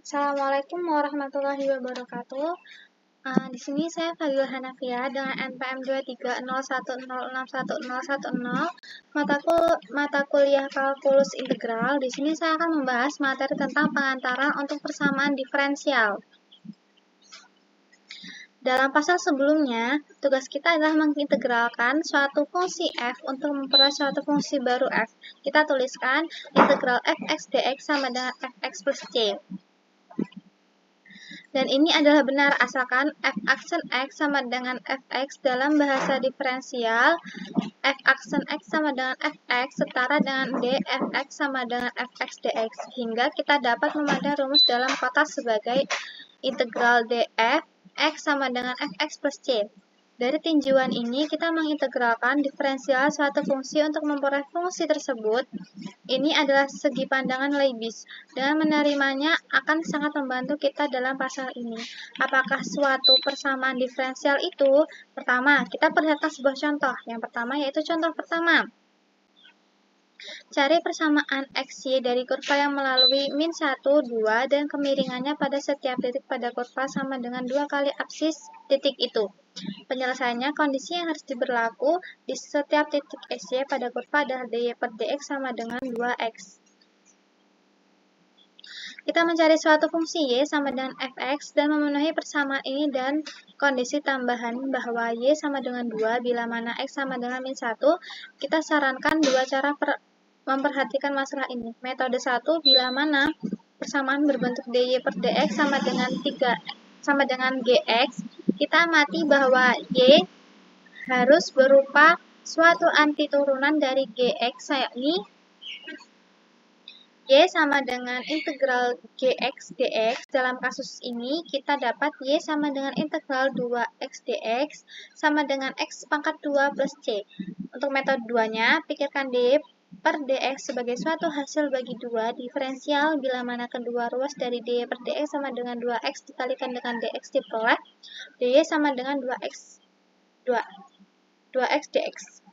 Assalamualaikum warahmatullahi wabarakatuh. Di sini saya Fadila Hanafia dengan NPM 23010611010 mata kuliah kalkulus integral. Di sini saya akan membahas materi tentang pengantaran untuk persamaan diferensial. Dalam pasal sebelumnya, tugas kita adalah mengintegralkan suatu fungsi f untuk memperoleh suatu fungsi baru f. Kita tuliskan integral fx dx sama dengan fx plus c. Dan ini adalah benar asalkan f aksen x sama dengan fx dalam bahasa diferensial, f aksen x sama dengan fx setara dengan d fx sama dengan fx dx, hingga kita dapat memandang rumus dalam kotak sebagai integral df x sama dengan fx plus c. Dari tinjauan ini, kita mengintegralkan diferensial suatu fungsi untuk memperoleh fungsi tersebut. Ini adalah segi pandangan Leibniz. Dengan menerimanya akan sangat membantu kita dalam pasal ini. Apakah suatu persamaan diferensial itu? Pertama, kita perhatikan sebuah contoh. Yang pertama yaitu contoh pertama. Cari persamaan XY dari kurva yang melalui min 1, 2, dan kemiringannya pada setiap titik pada kurva sama dengan 2 kali absis titik itu. Penyelesaiannya, kondisi yang harus diberlaku di setiap titik XY pada kurva adalah dy per dx sama dengan 2x. Kita mencari suatu fungsi y sama dengan fx dan memenuhi persamaan ini dan kondisi tambahan bahwa y sama dengan 2 bila mana x sama dengan min 1. Kita sarankan dua cara memperhatikan masalah ini. Metode 1, bila mana persamaan berbentuk dy per dx sama dengan gx, kita amati bahwa y harus berupa suatu antiturunan dari gx, yakni y sama dengan integral gx dx. Dalam kasus ini, kita dapat y sama dengan integral 2x dx sama dengan x pangkat 2 plus c. Untuk metode 2-nya, pikirkan dy per dx sebagai suatu hasil bagi 2 diferensial bila mana kedua ruas dari dy per dx sama dengan 2x dikalikan dengan dx diperoleh dy sama dengan 2x dx.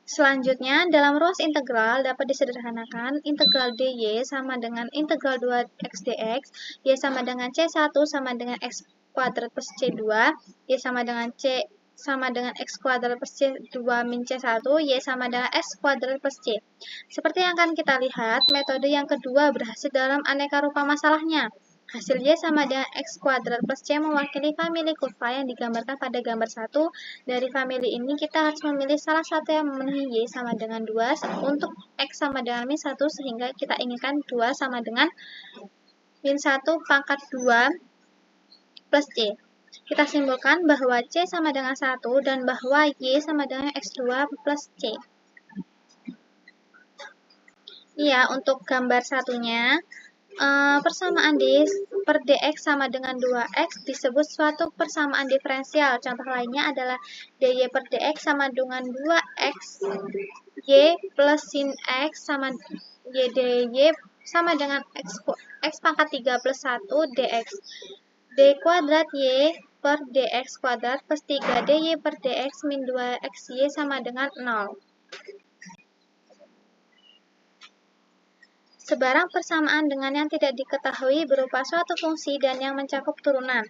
Selanjutnya, dalam ruas integral dapat disederhanakan integral dy sama dengan integral 2x dx, y sama dengan c1 sama dengan x kuadrat plus c2, y sama dengan x kuadrat plus c2 min c1, y sama dengan x kuadrat plus c. Seperti yang akan kita lihat, metode yang kedua berhasil dalam aneka rupa masalahnya. Hasil y sama dengan x kuadrat plus c mewakili famili kurva yang digambarkan pada gambar 1. Dari famili ini kita harus memilih salah satu yang memenuhi y sama dengan 2 untuk x sama dengan min 1 sehingga kita inginkan 2 sama dengan min 1 pangkat 2 plus c. Kita simpulkan bahwa c sama dengan 1 dan bahwa y sama dengan x2 plus c. Iya, untuk gambar satunya, persamaan d per dx sama dengan 2x disebut suatu persamaan diferensial. Contoh lainnya adalah dy per dx sama dengan 2x y plus sin x sama y dy sama dengan x pangkat 3 plus 1 dx. D kuadrat y per dx kuadrat plus 3 dy per dx min 2xy sama dengan 0. Sebarang persamaan dengan yang tidak diketahui berupa suatu fungsi dan yang mencakup turunan.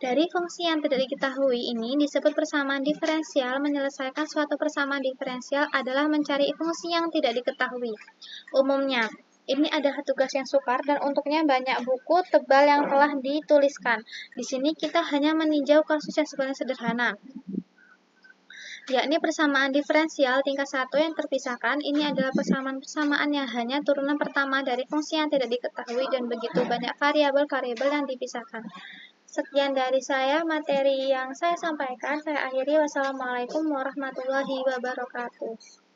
Dari fungsi yang tidak diketahui ini disebut persamaan diferensial. Menyelesaikan suatu persamaan diferensial adalah mencari fungsi yang tidak diketahui. Umumnya, ini adalah tugas yang sukar dan untuknya banyak buku tebal yang telah dituliskan. Di sini kita hanya meninjau kasus yang sebenarnya sederhana, yakni persamaan diferensial tingkat 1 yang terpisahkan. Ini adalah persamaan-persamaan yang hanya turunan pertama dari fungsi yang tidak diketahui dan begitu banyak variabel-variabel yang dipisahkan. Sekian dari saya, materi yang saya sampaikan. Saya akhiri. Wassalamualaikum warahmatullahi wabarakatuh.